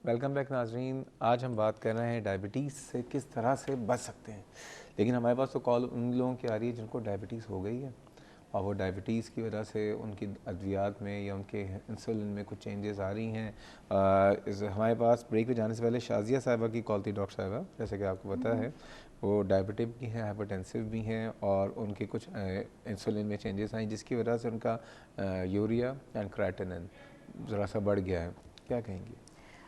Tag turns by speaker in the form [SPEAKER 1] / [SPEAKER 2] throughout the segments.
[SPEAKER 1] Welcome back ناظرین. آج ہم بات کر رہے ہیں ڈائبٹیز سے کس طرح سے بچ سکتے ہیں. لیکن ہمارے پاس تو کال ان لوگوں کی آ رہی ہے جن کو ڈائبٹیز ہو گئی ہے اور وہ ڈائبٹیز کی وجہ سے ان کی ادویات میں یا ان کے انسولن میں کچھ چینجز آ رہی ہیں. ہمارے پاس بریک پہ جانے سے پہلے شازیہ صاحبہ کی کال تھی. ڈاکٹر صاحبہ جیسے کہ آپ کو پتہ ہے وہ ڈائبٹک بھی ہیں, ہائپرٹینسو بھی ہیں اور ان کے کچھ انسولن میں چینجز آئیں جس کی وجہ سے ان کا یوریا اینڈ کرائٹنن ذرا سا بڑھ گیا ہے. کیا کہیں گے؟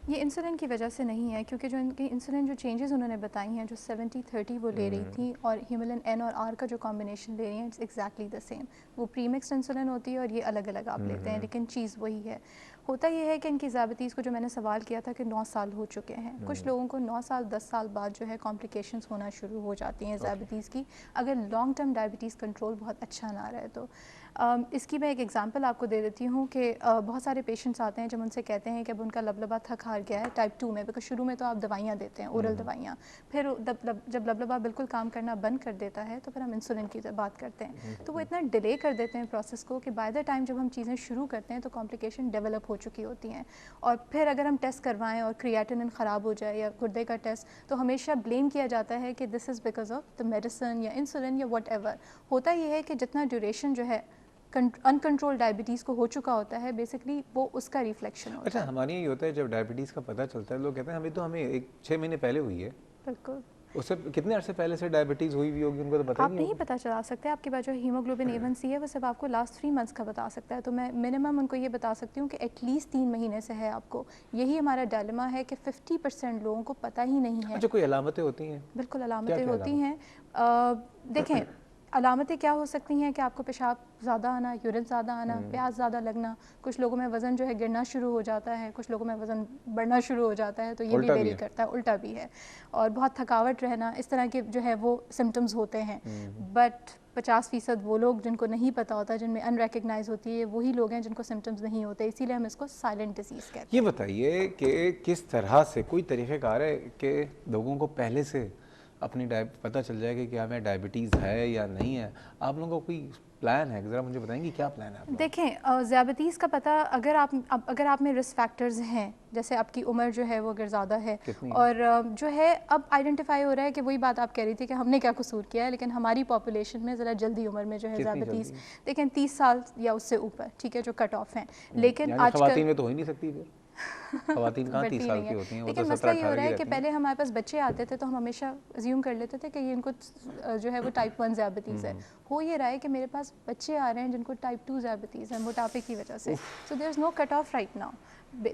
[SPEAKER 2] یہ انسولن کی وجہ سے نہیں ہے, کیونکہ جو ان کی انسولن جو چینجز انہوں نے بتائی ہیں, جو 70-30 وہ لے رہی تھی اور ہیمولن این اور آر کا جو کمبینیشن لے رہی ہیں, اٹس ایگزیکٹلی دا سیم. وہ پری مکسڈ انسولن ہوتی ہے اور یہ الگ الگ آپ لیتے ہیں, لیکن چیز وہی ہے. ہوتا یہ ہے کہ ان کی ذیابیطیز کو جو میں نے سوال کیا تھا کہ 9 سال ہو چکے ہیں, کچھ لوگوں کو 9 سال 10 سال بعد جو ہے کمپلیکیشنز ہونا شروع ہو جاتی ہیں ذیابیطیز کی, اگر لانگ ٹرم ڈائبٹیز کنٹرول بہت اچھا نہ رہے تو. اس کی میں ایک ایگزامپل آپ کو دے دیتی ہوں کہ بہت سارے پیشنٹس آتے ہیں جب ان سے کہتے ہیں کہ اب ان کا لبلبا تھک ہار گیا ہے ٹائپ 2 میں, بیکاز شروع میں تو آپ دوائیاں دیتے ہیں, اورل دوائیاں, پھر جب لبلبا بالکل کام کرنا بند کر دیتا ہے تو پھر ہم انسولن کی بات کرتے ہیں. تو وہ اتنا ڈیلے کر دیتے ہیں پروسیس کو کہ بائی دا ٹائم جب ہم چیزیں شروع کرتے ہیں تو کمپلیکیشن ڈیولپ ہو چکی ہوتی ہیں. اور پھر اگر ہم ٹیسٹ کروائیں اور کریاٹینن خراب ہو جائے یا گردے کا ٹیسٹ, تو ہمیشہ بلیم کیا جاتا ہے کہ this is because of the medicine یا انسولن یا واٹ ایور. ہوتا یہ ہے کہ جتنا ڈیوریشن جو ہے ان کنٹرول ڈائبٹیز کو ہو چکا ہوتا ہے, بیسکلی وہ اس کا ریفلیکشن ہوتا ہے.
[SPEAKER 1] اچھا, ہمارے یہ ہوتا ہے جب ڈائبٹیز کا پتہ چلتا ہے لوگ کہتے ہیں ہمیں 6 مہینے پہلے ہوئی ہے.
[SPEAKER 2] بالکل.
[SPEAKER 1] اس سے کتنے عرصے پہلے سے ڈائبٹیز ہوئی ہوئی ہوگی ان کو تو پتہ ہی
[SPEAKER 2] آپ
[SPEAKER 1] نہیں
[SPEAKER 2] نہیں
[SPEAKER 1] ہوگا.
[SPEAKER 2] پتہ چلا سکتے, آپ کے پاس جو ہیموگلوبن A1C ہے وہ صرف آپ کو لاسٹ 3 منتھس کا بتا سکتا ہے. تو میں منیمم ان کو یہ بتا سکتی ہوں کہ ایٹ لیسٹ 3 مہینے سے ہے آپ کو. یہی ہمارا ڈائلما ہے کہ 50% لوگوں کو پتہ ہی نہیں ہے.
[SPEAKER 1] اچھا, کوئی علامتیں ہوتی ہیں؟
[SPEAKER 2] بالکل
[SPEAKER 1] کیا
[SPEAKER 2] علامتیں
[SPEAKER 1] کیا
[SPEAKER 2] ہوتی
[SPEAKER 1] علامت؟
[SPEAKER 2] ہیں. دیکھیں علامتیں کیا ہو سکتی ہیں کہ آپ کو پیشاب زیادہ آنا, یورین زیادہ آنا, پیاس زیادہ لگنا, کچھ لوگوں میں وزن جو ہے گرنا شروع ہو جاتا ہے, کچھ لوگوں میں وزن بڑھنا شروع ہو جاتا ہے, تو یہ بھی
[SPEAKER 1] الٹا
[SPEAKER 2] ویری
[SPEAKER 1] ہے؟
[SPEAKER 2] کرتا ہے, الٹا بھی ہے, اور بہت تھکاوٹ رہنا, اس طرح کے جو ہے وہ سمٹمز ہوتے ہیں. بٹ 50% وہ لوگ جن کو نہیں پتہ ہوتا, جن میں ان ریکگنائز ہوتی ہے, وہی لوگ ہیں جن کو سمٹمز نہیں ہوتے, اسی لیے ہم اس کو سائلنٹ ڈیزیز کہتے
[SPEAKER 1] یہ
[SPEAKER 2] ہیں.
[SPEAKER 1] بتائیے کہ کس طرح سے کوئی طریقہ کار ہے کہ لوگوں کو پہلے سے اپنی پتہ چل جائے کہ کیا ہمیں ڈائبٹیز ہے یا نہیں ہے؟ آپ لوگوں کا کوئی پلان ہے؟ ذرا مجھے بتائیں گے کیا پلان ہے آپ لوگوں کا؟
[SPEAKER 2] دیکھیں ذیابیطیز کا پتہ اگر آپ میں رسک فیکٹرز ہیں, جیسے آپ کی عمر جو ہے وہ اگر زیادہ ہے,
[SPEAKER 1] کتنی
[SPEAKER 2] اور جو ہے اب آئیڈینٹیفائی ہو رہا ہے کہ وہی بات آپ کہہ رہی تھی کہ ہم نے کیا قصور کیا ہے, لیکن ہماری پاپولیشن میں ذرا جلدی عمر میں جو ہے
[SPEAKER 1] کتنی
[SPEAKER 2] ذیابیطیز,
[SPEAKER 1] جلدی؟
[SPEAKER 2] دیکھیں 30 سال یا اس سے اوپر, ٹھیک ہے, جو کٹ آف ہیں. لیکن
[SPEAKER 1] یعنی
[SPEAKER 2] آج کل
[SPEAKER 1] خواتین میں تو ہو ہی نہیں سکتی پھر. خواتین کہاں 30
[SPEAKER 2] بڑھتی
[SPEAKER 1] سال
[SPEAKER 2] نہیں
[SPEAKER 1] کی
[SPEAKER 2] ہے.
[SPEAKER 1] ہوتی ہیں, وہ تو
[SPEAKER 2] لیکن مسئلہ یہ ہو
[SPEAKER 1] 17-18
[SPEAKER 2] رہا
[SPEAKER 1] کی
[SPEAKER 2] ہے کہ
[SPEAKER 1] رہتی ہیں.
[SPEAKER 2] پہلے ہمارے پاس بچے آتے تھے تو ہم ہمیشہ ایزیوم کر لیتے تھے کہ یہ ان کو جو ہے وہ ٹائپ 1 ذیابیطیز ہے. ہو یہ رہا ہے کہ میرے پاس بچے آ رہے ہیں جن کو ٹائپ 2 ذیابیطیز ہے, موٹاپے کی وجہ سے. سو دیر از نو کٹ آف رائٹ ناؤ,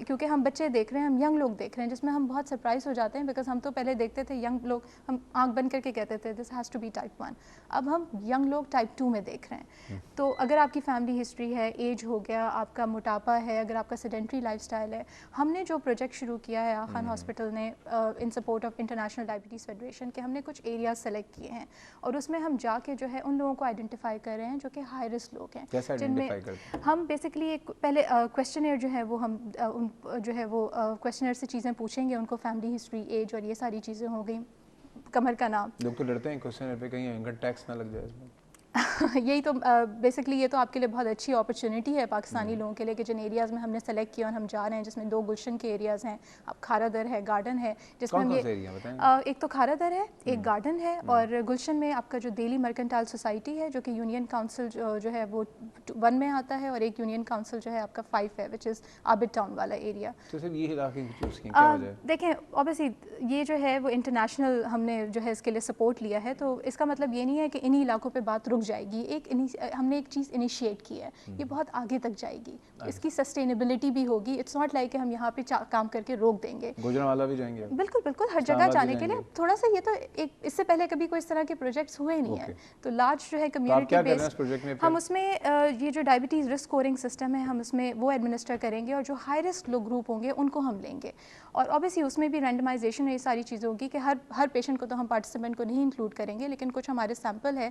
[SPEAKER 2] کیونکہ ہم بچے دیکھ رہے ہیں, ہم ینگ لوگ دیکھ رہے ہیں, جس میں ہم بہت سرپرائز ہو جاتے ہیں, بیکاز ہم تو پہلے دیکھتے تھے ینگ لوگ, ہم آنکھ بند کر کے کہتے تھے this has to be type 1. اب ہم ینگ لوگ ٹائپ 2 میں دیکھ رہے ہیں. تو اگر آپ کی فیملی ہسٹری ہے, ایج ہو گیا, آپ کا موٹاپا ہے, اگر آپ کا سیڈنٹری لائف سٹائل ہے, ہم نے جو پروجیکٹ شروع کیا ہے خان ہاسپٹل نے in support of international diabetes federation کے, ہم نے کچھ ایریاز سلیکٹ کیے ہیں اور اس میں ہم جا کے جو ہے ان لوگوں کو آئیڈینٹیفائی کر رہے ہیں جو کہ ہائی رسک لوگ ہیں.
[SPEAKER 1] کیسے
[SPEAKER 2] جن میں
[SPEAKER 1] آئیڈینٹیفائی کرتے ہیں؟
[SPEAKER 2] ہم بیسکلی ایک پہلے کویسچنئر جو ہے وہ ہم جو ہے وہ کویسچنئر سے چیزیں پوچھیں گے, ان کو فیملی ہسٹری, ایج اور یہ ساری چیزیں ہو گئیں, کمر کا نام.
[SPEAKER 1] لوگ تو ڈرتے ہیں کوشچن پہ کہیں انکم ٹیکس نہ لگ جائے اس میں.
[SPEAKER 2] یہی تو بیسکلی یہ تو آپ کے لیے بہت اچھی اپرچونیٹی ہے پاکستانی لوگوں کے لیے کہ جن ایریاز میں ہم نے سلیکٹ کیا اور ہم جا رہے ہیں, جس میں 2 گلشن کے ایریاز ہیں, اب کھارا در ہے, گارڈن ہے, جس میں
[SPEAKER 1] کون
[SPEAKER 2] ہم
[SPEAKER 1] کون
[SPEAKER 2] یہ
[SPEAKER 1] سے ایریا بتائیں؟
[SPEAKER 2] ایک تو کھارا در ہے, ایک گارڈن ہے, اور گلشن میں آپ کا جو دہلی مرکنٹائل سوسائٹی ہے جو کہ یونین کاؤنسل جو ہے وہ 1 میں آتا ہے, اور ایک یونین کاؤنسل جو ہے آپ کا 5 ہے, وچ از عابد ٹاؤن والا ایریا.
[SPEAKER 1] تو صرف یہ علاقے کی چوز کیں, کیا وجہ ہے؟
[SPEAKER 2] دیکھیں اوبیسلی یہ جو ہے وہ انٹرنیشنل ہم نے جو ہے اس کے لیے سپورٹ لیا ہے, تو اس کا مطلب یہ نہیں ہے کہ انہی علاقوں پہ بات رک جائے گی. ہم نے ایک چیز انیشیٹ کی ہے, یہ بہت آگے تک جائے گی, اس کی سسٹینیبلٹی بھی ہوگی. اٹس ناٹ لائک کہ ہم یہاں پہ کام کر کے روک دیں گے.
[SPEAKER 1] گوجرانوالا بھی جائیں گے؟
[SPEAKER 2] بالکل بالکل, ہر جگہ جانے کے لیے تھوڑا سا, یہ تو ایک اس سے پہلے کبھی کوئی اس طرح کے پروجیکٹس ہوئے نہیں ہیں, تو لارج جو ہے کمیونٹی بیسڈ ہم اس میں یہ جو ڈائبٹیز رسک اسکورنگ سسٹم ہے, ہم اس میں وہ ایڈمنسٹر کریں گے, اور جو ہائی رسک لوگ گروپ ہوں گے ان کو ہم لیں گے. اور اوبیسلی اس میں بھی رینڈمائزیشن یہ ساری چیزیں ہوگی کہ ہر پیشنٹ کو تو ہم پارٹیسپینٹ کو نہیں انکلوڈ کریں گے, لیکن کچھ ہمارے سیمپل ہے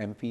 [SPEAKER 1] MP